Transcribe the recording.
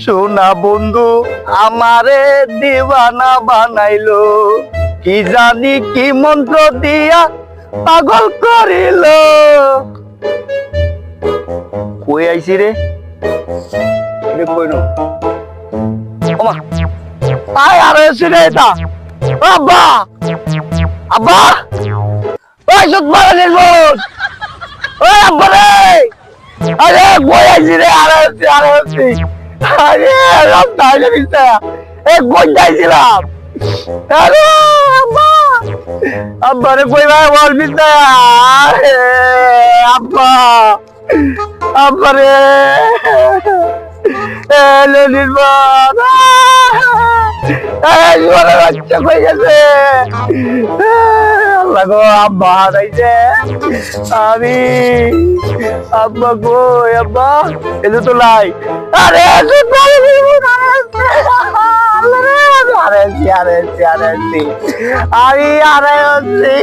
সোনা বন্ধু আমারে দিওয়ানা বানাইলো, কি জানি কি মন্ত্র দিয়া পাগল করিল। কই আইছি রে? কইনো ওমা আয় আরে শুনে এটা আব্বা আব্বা ওই সত মারা নির্বোধ ওই আব্বা রে আরে কই আইছি রে আরে আরে রাস্তা আইলে দিছে এ কই যাইছিলাম আরে আব্বা আব্বা রে কই ভাই বল দিছে আব্বা আব্বা রে এলো নির্বোধ জীবনের বাচ্চা হয়ে গেছে আল্লাহ গো আব্বা হারাইছে আমি আব্বা কই আব্বা এলো তো লাই আরে আমি হারাইছি